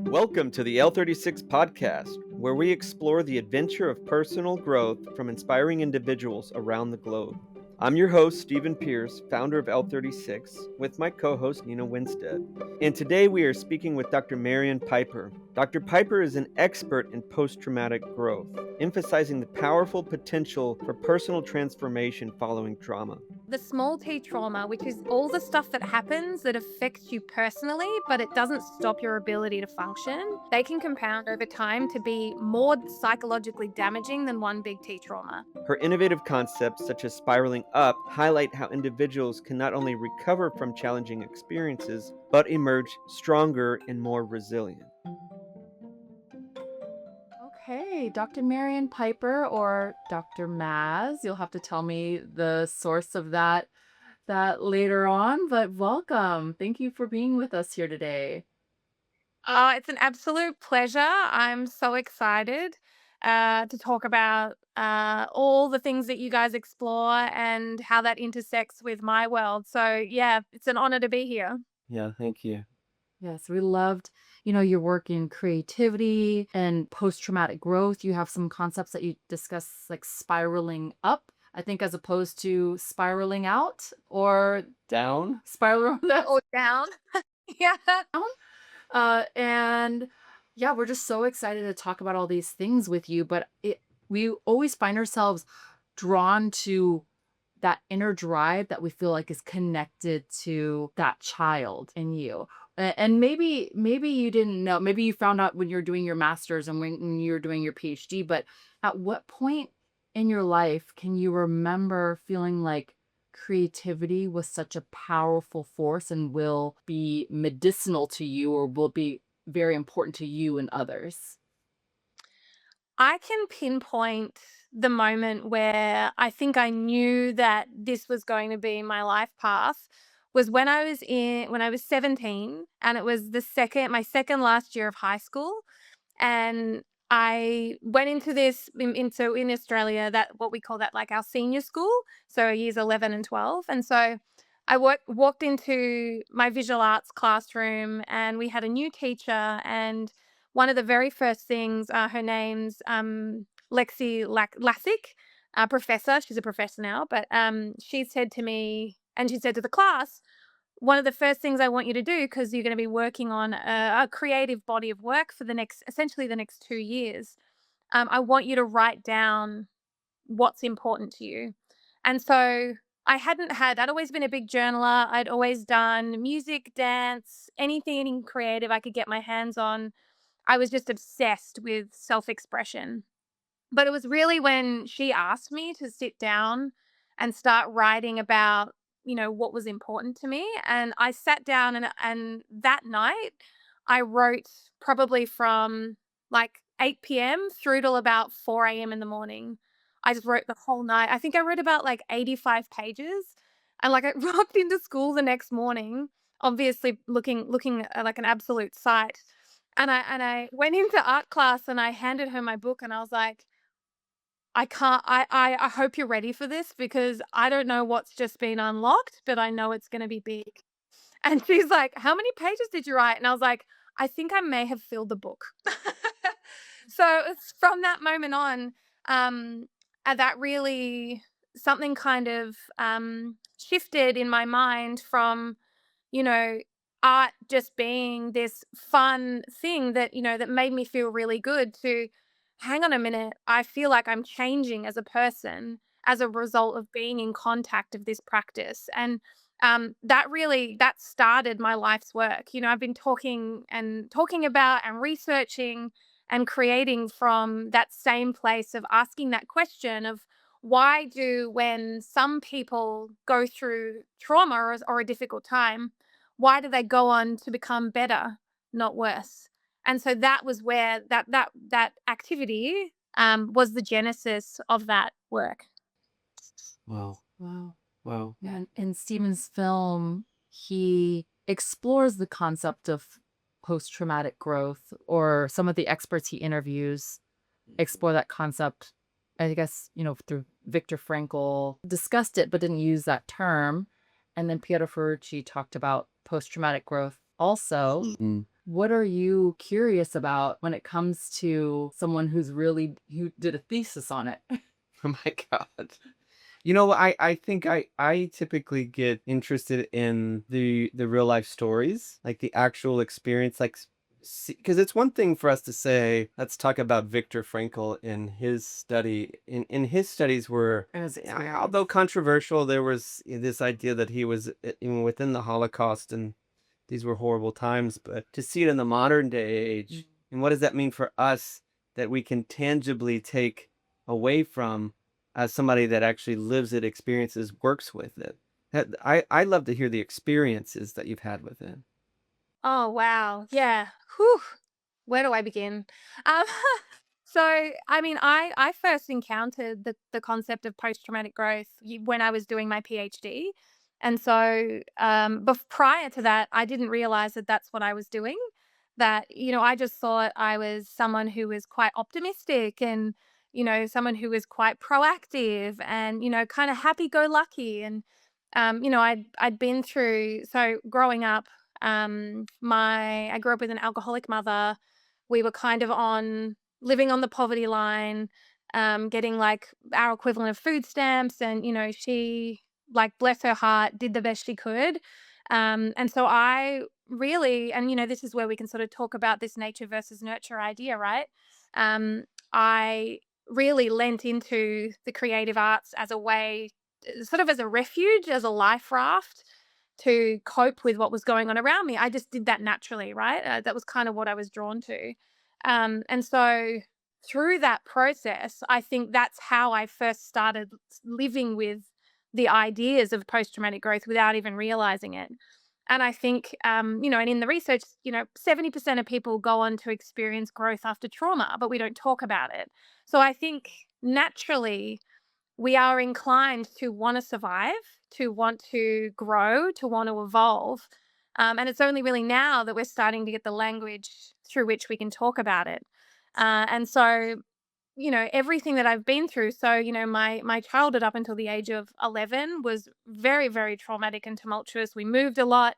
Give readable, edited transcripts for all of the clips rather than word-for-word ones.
Welcome to the L36 podcast, where we explore the adventure of personal growth from inspiring individuals around the globe. I'm your host, Stephen Pearce, founder of L36, with my co host, Nina Winstead. And today we are speaking with Dr. Marion Piper. Dr. Piper is an expert in post traumatic growth, emphasizing the powerful potential for personal transformation following trauma. The small t trauma, which is all the stuff that happens that affects you personally, but it doesn't stop your ability to function, they can compound over time to be more psychologically damaging than one big T trauma. Her innovative concepts, such as spiraling up, highlight how individuals can not only recover from challenging experiences, but emerge stronger and more resilient. Okay, Dr. Marion Piper or Dr. Maz. You'll have to tell me the source of that later on, but welcome. Thank you for being with us here today. It's an absolute pleasure. I'm so excited to talk about all the things that you guys explore and how that intersects with my world. So, yeah, it's an honor to be here. Yeah, thank you. Yes, we loved, your work in creativity and post-traumatic growth. You have some concepts that you discuss like spiraling up, I think, as opposed to spiraling out or Down? spiral Or down. Yeah. and yeah, we're just so excited to talk about all these things with you. But we always find ourselves drawn to that inner drive that we feel like is connected to that child in you. And maybe you didn't know, maybe you found out when you're doing your master's and when you're doing your PhD, but at what point in your life can you remember feeling like creativity was such a powerful force and will be medicinal to you or will be very important to you and others? I can pinpoint the moment where I think I knew that this was going to be my life path was when I was 17, and it was my second last year of high school. And I went into in Australia, that what we call that, like, our senior school, so years 11 and 12. And so I walked into my visual arts classroom, and we had a new teacher. And one of the very first things, her name's Lexi Lassick, professor. She's a professor now, but she said to me, and she said to the class, one of the first things I want you to do, because you're going to be working on a creative body of work for essentially the next 2 years, I want you to write down what's important to you. And so I'd always been a big journaler. I'd always done music, dance, anything creative I could get my hands on. I was just obsessed with self expression. But it was really when she asked me to sit down and start writing about, what was important to me. And I sat down, and that night I wrote probably from like 8 p.m. through till about 4 a.m. in the morning. I just wrote the whole night. I think I wrote about like 85 pages. And like I walked into school the next morning, obviously looking like an absolute sight. And I went into art class and I handed her my book and I was like, I can't I hope you're ready for this, because I don't know what's just been unlocked, but I know it's gonna be big. And she's like, "How many pages did you write?" And I was like, "I think I may have filled the book." So it's from that moment on, that really something kind of shifted in my mind from, you know, art just being this fun thing that, that made me feel really good, to hang on a minute, I feel like I'm changing as a person as a result of being in contact of this practice. And that started my life's work. I've been talking about and researching and creating from that same place of asking that question of, why do, when some people go through trauma or a difficult time, why do they go on to become better, not worse? And so that was where that activity was the genesis of that work. Wow. Wow. Wow. Yeah, and in Stephen's film, he explores the concept of post-traumatic growth, or some of the experts he interviews explore that concept. I guess, through Viktor Frankl discussed it, but didn't use that term. And then Piero Ferrucci talked about post-traumatic growth also. Mm. What are you curious about when it comes to someone who did a thesis on it? Oh my god. I think I typically get interested in the real life stories, like the actual experience, like because it's one thing for us to say, let's talk about Viktor Frankl in his study. In his studies were, As although experience. controversial, there was this idea that he was within the Holocaust and these were horrible times. But to see it in the modern day age, and what does that mean for us that we can tangibly take away from as somebody that actually lives it, experiences, works with it. I love to hear the experiences that you've had with it. Oh, wow. Yeah. Whew. Where do I begin? Um, so, I mean, I first encountered the concept of post traumatic growth when I was doing my PhD. And so, prior to that, I didn't realize that that's what I was doing. That, I just thought I was someone who was quite optimistic and, someone who was quite proactive and, kind of happy go lucky. And, I'd been through, so growing up, I grew up with an alcoholic mother. We were kind of on living on the poverty line, getting like our equivalent of food stamps, and she, like, bless her heart, did the best she could. And so I really, and this is where we can sort of talk about this nature versus nurture idea, right? I really lent into the creative arts as a way, sort of as a refuge, as a life raft to cope with what was going on around me. I just did that naturally, right? That was kind of what I was drawn to. And so through that process, I think that's how I first started living with the ideas of post traumatic growth without even realizing it. And I think, and in the research, 70% of people go on to experience growth after trauma, but we don't talk about it. So I think naturally, we are inclined to want to survive, to want to grow, to want to evolve. And it's only really now that we're starting to get the language through which we can talk about it. And so, everything that I've been through. So, my childhood up until the age of 11 was very, very traumatic and tumultuous. We moved a lot.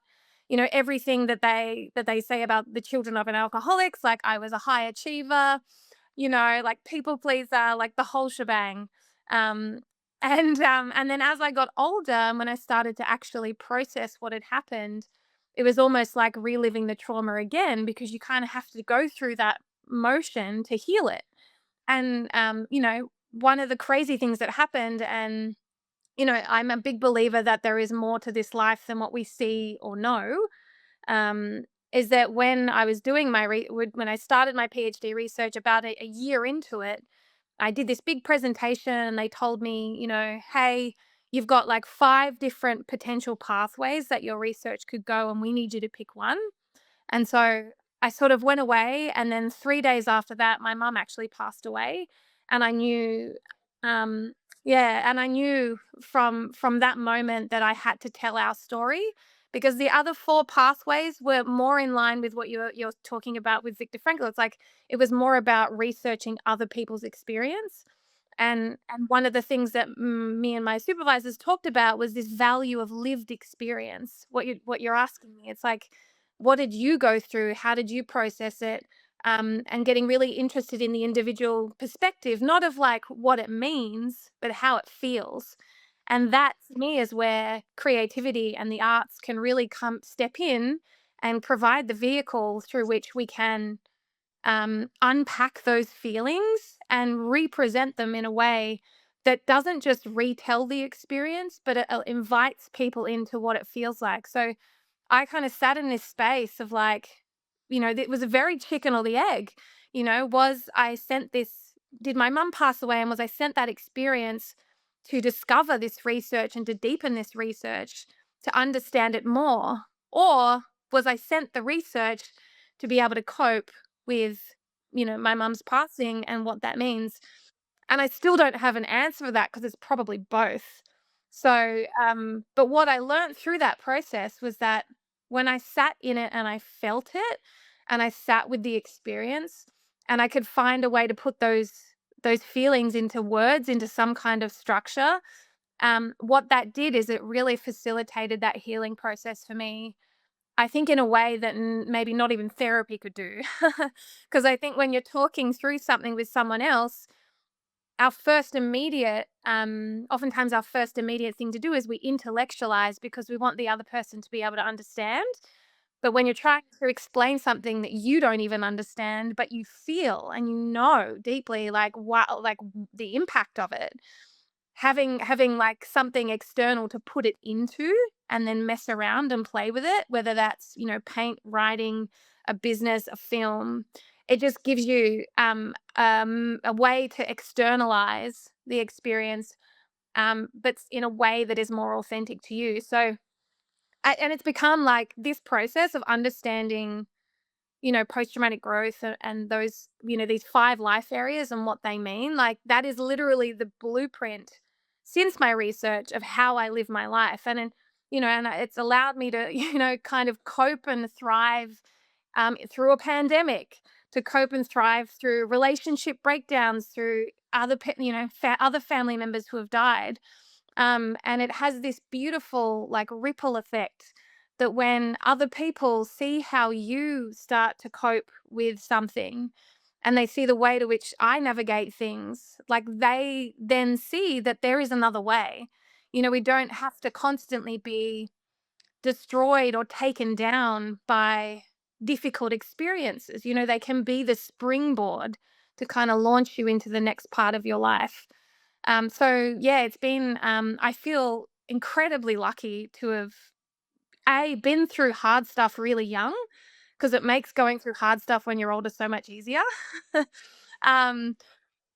Everything that they say about the children of an alcoholics, like I was a high achiever, like people pleaser, like the whole shebang. Um, and then as I got older, and when I started to actually process what had happened, it was almost like reliving the trauma again, because you kind of have to go through that motion to heal it. And one of the crazy things that happened, and I'm a big believer that there is more to this life than what we see or know. Um, is that when I was doing when I started my PhD research, about a year into it, I did this big presentation and they told me, hey, you've got like 5 different potential pathways that your research could go, and we need you to pick one. And so I sort of went away, and then 3 days after that, my mum actually passed away, and I knew, um yeah, and I knew from that moment that I had to tell our story, because the other 4 pathways were more in line with what you're talking about with Viktor Frankl. It's like it was more about researching other people's experience. And one of the things that me and my supervisors talked about was this value of lived experience. What you're asking me, it's like, what did you go through? How did you process it? And getting really interested in the individual perspective, not of like what it means, but how it feels. And that to me is where creativity and the arts can really come step in and provide the vehicle through which we can unpack those feelings and represent them in a way that doesn't just retell the experience, but it invites people into what it feels like. So I kind of sat in this space of like, it was a very chicken or the egg. Was I sent this, did my mum pass away, and was I sent that experience to discover this research and to deepen this research, to understand it more? Or was I sent the research to be able to cope with, my mum's passing and what that means? And I still don't have an answer for that, because it's probably both. So, but what I learned through that process was that when I sat in it and I felt it and I sat with the experience, and I could find a way to put those feelings into words, into some kind of structure, what that did is it really facilitated that healing process for me. I think in a way that maybe not even therapy could do. Because I think when you're talking through something with someone else, oftentimes our first immediate thing to do is we intellectualize because we want the other person to be able to understand. But when you're trying to explain something that you don't even understand, but you feel and you know deeply, like, wow, like the impact of it, having like something external to put it into and then mess around and play with it, whether that's, paint, writing, a business, a film, it just gives you a way to externalize the experience, but in a way that is more authentic to you. So, and it's become like this process of understanding, post traumatic growth, and those, these 5 life areas and what they mean. Like, that is literally the blueprint since my research of how I live my life. And it's allowed me to, kind of cope and thrive through a pandemic, to cope and thrive through relationship breakdowns, through other family members who have died. And it has this beautiful, like, ripple effect that when other people see how you start to cope with something and they see the way to which I navigate things, like, they then see that there is another way. We don't have to constantly be destroyed or taken down by difficult experiences. They can be the springboard to kind of launch you into the next part of your life. So yeah, it's been, I feel incredibly lucky to have been through hard stuff really young, because it makes going through hard stuff when you're older so much easier. um,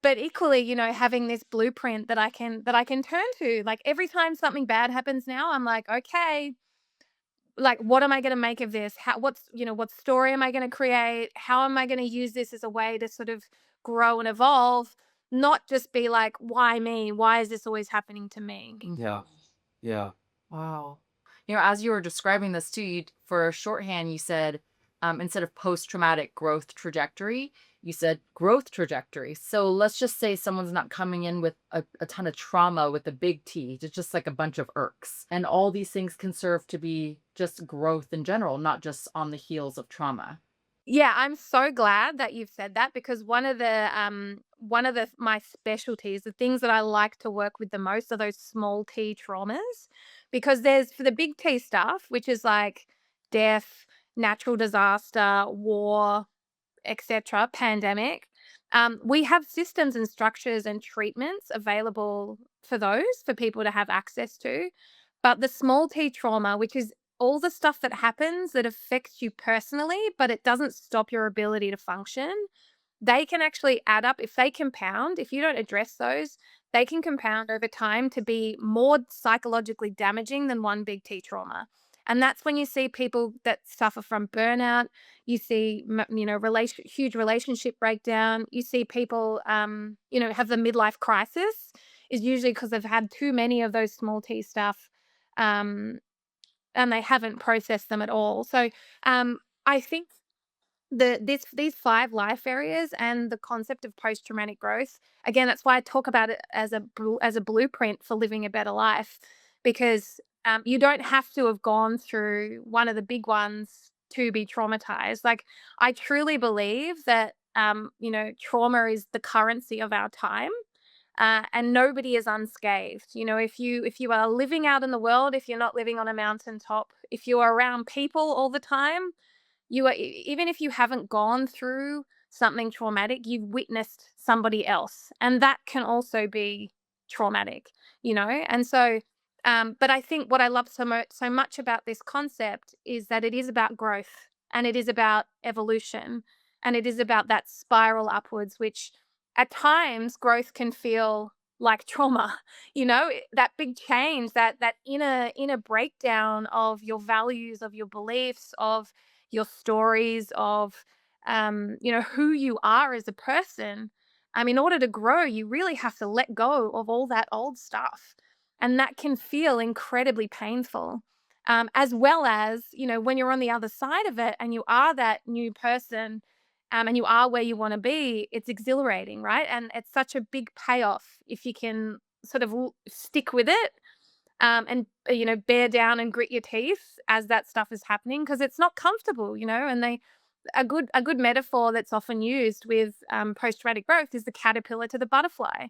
but equally, having this blueprint that I can turn to, like, every time something bad happens now, I'm like, okay, like, what am I going to make of this? What story am I going to create? How am I going to use this as a way to sort of grow and evolve? Not just be like, why me? Why is this always happening to me? Yeah. Yeah. Wow. As you were describing this too, for shorthand, you said, instead of post-traumatic growth trajectory, you said growth trajectory. So let's just say someone's not coming in with a ton of trauma with a big T, it's just like a bunch of irks. And all these things can serve to be just growth in general, not just on the heels of trauma. Yeah, I'm so glad that you've said that, because one of the my specialties, the things that I like to work with the most, are those small T traumas, because there's, for the big T stuff, which is like death, natural disaster, war, etc., pandemic. We have systems and structures and treatments available for those, for people to have access to. But the small T trauma, which is all the stuff that happens that affects you personally, but it doesn't stop your ability to function, they can actually add up. If they compound, if you don't address those, they can compound over time to be more psychologically damaging than one big T trauma. And that's when you see people that suffer from burnout. You see, huge relationship breakdown. You see people, have the midlife crisis, is usually because they've had too many of those small T stuff, um, and they haven't processed them at all. So, I think these 5 life areas and the concept of post traumatic growth, again, that's why I talk about it as as a blueprint for living a better life, because you don't have to have gone through one of the big ones to be traumatized. Like, I truly believe that, trauma is the currency of our time. And nobody is unscathed. If you are living out in the world, if you're not living on a mountaintop, if you are around people all the time, even if you haven't gone through something traumatic, you've witnessed somebody else, and that can also be traumatic. And so, but I think what I love so much about this concept is that it is about growth, and it is about evolution, and it is about that spiral upwards, which at times growth can feel like trauma. That big change, that inner breakdown of your values, of your beliefs, of your stories, of who you are as a person. In order to grow, you really have to let go of all that old stuff, and that can feel incredibly painful. As well as, when you're on the other side of it and you are that new person, and you are where you want to be, it's exhilarating, right? And it's such a big payoff if you can sort of stick with it, and bear down and grit your teeth as that stuff is happening, because it's not comfortable, and a good metaphor that's often used with post traumatic growth is the caterpillar to the butterfly.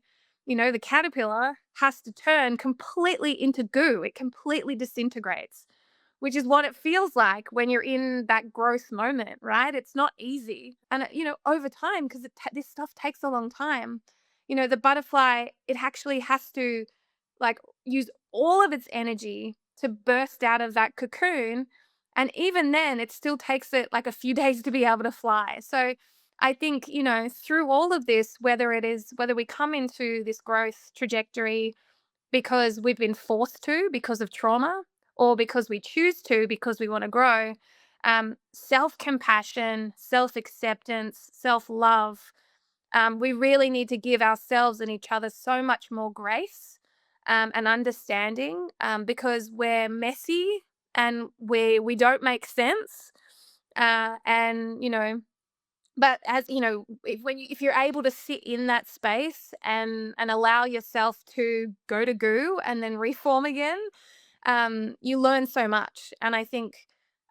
The caterpillar has to turn completely into goo. It completely disintegrates, which is what it feels like when you're in that growth moment, right? It's not easy. And, over time, because this stuff takes a long time, the butterfly, it actually has to like use all of its energy to burst out of that cocoon. And even then, it still takes it like a few days to be able to fly. So I think, through all of this, whether we come into this growth trajectory because we've been forced to because of trauma, or because we choose to because we want to grow, self compassion, self acceptance, self love, we really need to give ourselves and each other so much more grace and understanding, because we're messy and we don't make sense. And but as if you're able to sit in that space and allow yourself to go to goo and then reform again, you learn so much. And I think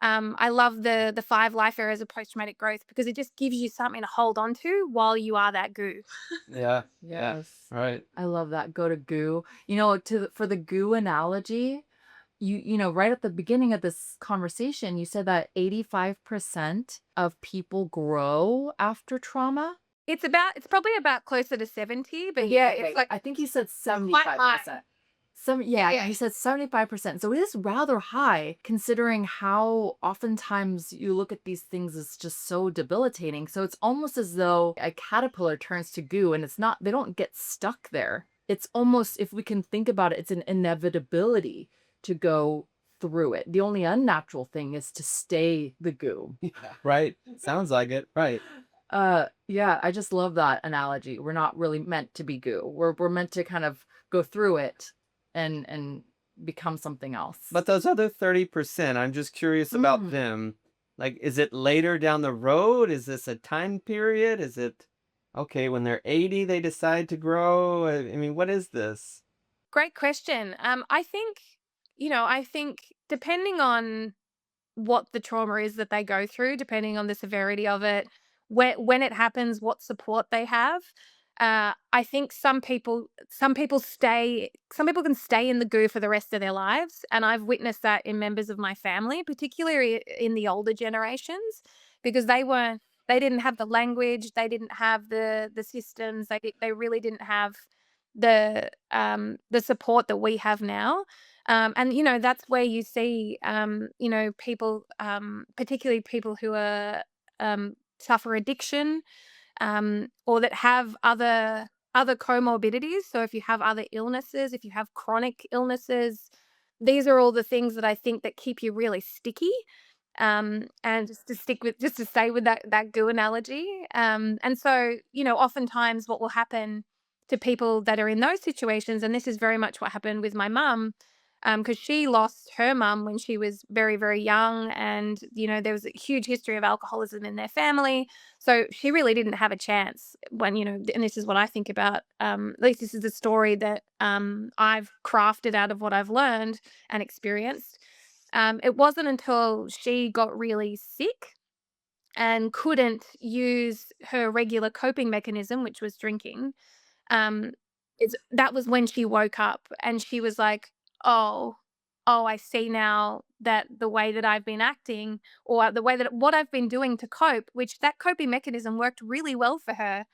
I love the 5 life areas of post traumatic growth, because it just gives you something to hold on to while you are that goo. Yeah. Yeah. Yes. Right. I love that. Go to goo. For the goo analogy, right at the beginning of this conversation, you said that 85% of people grow after trauma. It's probably about closer to 70, but yeah, it's like I think you said quite high. 75%. Yeah, Yeah. you said 75%. So it is rather high considering how oftentimes you look at these things as just so debilitating. So it's almost as though a caterpillar turns to goo, and they don't get stuck there. It's almost, if we can think about it, it's an inevitability to go through it. The only unnatural thing is to stay the goo. Right. Sounds like it. Right. Yeah, I just love that analogy. We're not really meant to be goo. We're meant to kind of go through it and become something else. But those other 30%, I'm just curious about Mm. them. Like, is it later down the road? Is this a time period? Is it, okay, when they're 80, they decide to grow? I mean, what is this? Great question. I think depending on what the trauma is that they go through, depending on the severity of it, when it happens, what support they have. I think some people can stay in the goo for the rest of their lives, and I've witnessed that in members of my family, particularly in the older generations, because they didn't have the language, they didn't have the systems, they really didn't have the support that we have now. And that's where you see people, particularly people who are suffer addiction, or that have other comorbidities. So if you have other illnesses, if you have chronic illnesses, these are all the things that I think that keep you really sticky. And just to stay with that goo analogy. And so oftentimes what will happen to people that are in those situations, and this is very much what happened with my mum, because she lost her mum when she was very, very young, and there was a huge history of alcoholism in their family, so she really didn't have a chance when, and this is what I think about, at least this is the story that I've crafted out of what I've learned and experienced. It wasn't until she got really sick and couldn't use her regular coping mechanism, which was drinking, um, that was when she woke up and she was like, "Oh, oh, I see now that the way that I've been acting, or the way that what I've been doing to cope, which that coping mechanism worked really well for her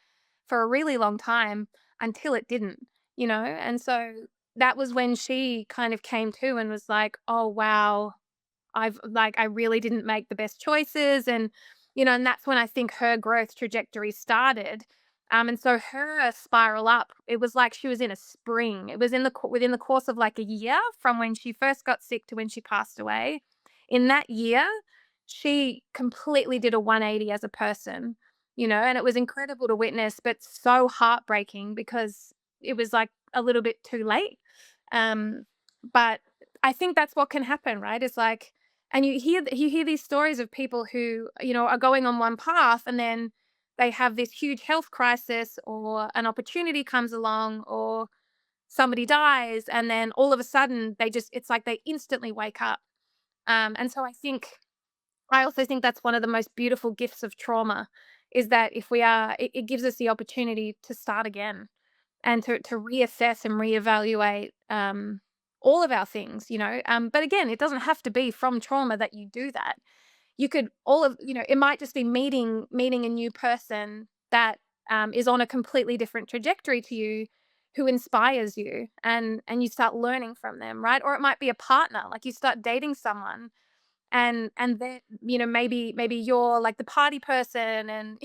for a really long time until it didn't." And so that was when she kind of came to and was like, "Oh, wow, I really didn't make the best choices," and that's when I think her growth trajectory started. And so her spiral up, it was like she was in a spring. It was within the course of like a year from when she first got sick to when she passed away. In that year, she completely did a 180 as a person, and it was incredible to witness, but so heartbreaking because it was like a little bit too late. But I think that's what can happen, right? It's like, and you hear these stories of people who are going on one path, and then they have this huge health crisis, or an opportunity comes along, or somebody dies, and then all of a sudden it's like they instantly wake up. And so I also think that's one of the most beautiful gifts of trauma, is that if we are, it gives us the opportunity to start again and to reassess and reevaluate all of our things, you know. But again, it doesn't have to be from trauma that you do that. You could it might just be meeting a new person that is on a completely different trajectory to you, who inspires you, and you start learning from them, right? Or it might be a partner, like you start dating someone, and then maybe you're like the party person, and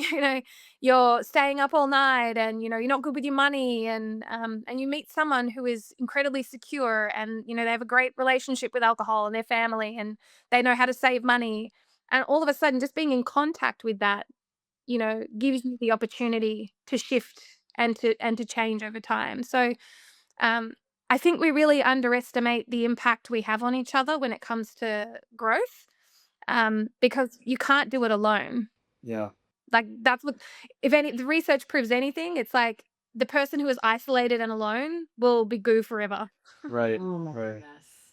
you're staying up all night, and you're not good with your money, and you meet someone who is incredibly secure, and they have a great relationship with alcohol and their family, and they know how to save money, and all of a sudden just being in contact with that gives you the opportunity to shift and to change over time. So um, I think we really underestimate the impact we have on each other when it comes to growth, because you can't do it alone. Yeah. Like that's what, if the research proves anything, it's like the person who is isolated and alone will be goo forever. Right. Oh my Right.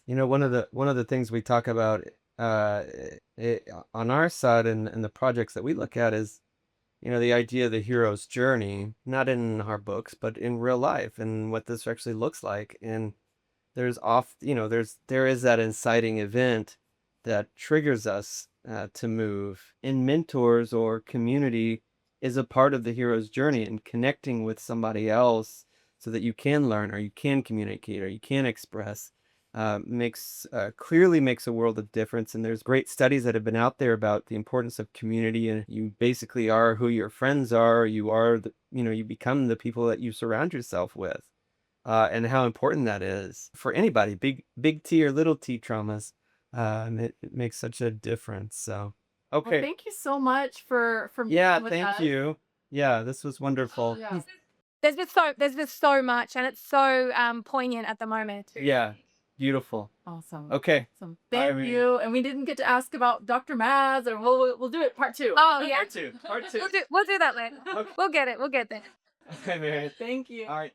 goodness. One of the things we talk about uh, on our side and the projects that we look at is, the idea of the hero's journey, not in our books, but in real life, and what this actually looks like. And there is that inciting event that triggers us to move. And mentors or community is a part of the hero's journey, and connecting with somebody else so that you can learn, or you can communicate, or you can express, clearly makes a world of difference. And there's great studies that have been out there about the importance of community, and you basically are who your friends are. You become the people that you surround yourself with, and how important that is for anybody, big T or little T traumas. It makes such a difference. So, Well, okay. thank you so much for Yeah, meeting with thank us. you. Yeah, this was wonderful. Yeah. There's just so much, and it's so poignant at the moment too. Yeah, beautiful. Awesome. Okay. Awesome. I Thank mean- you. And we didn't get to ask about Dr. Maz, or we'll do it part 2. Oh yeah, Part two. we'll do that later. Okay. We'll get there. Okay, Marion. Thank you. All right.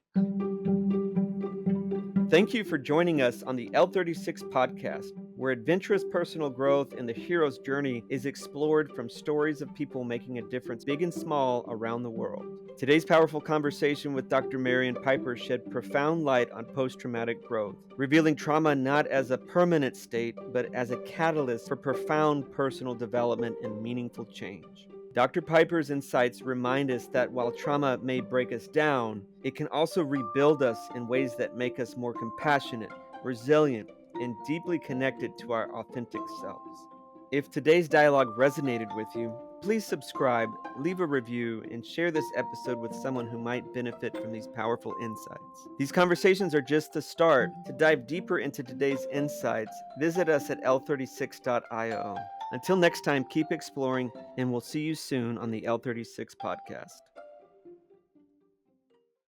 Thank you for joining us on the L36 podcast, where adventurous personal growth and the hero's journey is explored from stories of people making a difference, big and small, around the world. Today's powerful conversation with Dr. Marion Piper shed profound light on post-traumatic growth, revealing trauma not as a permanent state, but as a catalyst for profound personal development and meaningful change. Dr. Piper's insights remind us that while trauma may break us down, it can also rebuild us in ways that make us more compassionate, resilient, and deeply connected to our authentic selves. If today's dialogue resonated with you, please subscribe, leave a review, and share this episode with someone who might benefit from these powerful insights. These conversations are just the start. To dive deeper into today's insights, visit us at l36.io. Until next time, keep exploring, and we'll see you soon on the L36 podcast.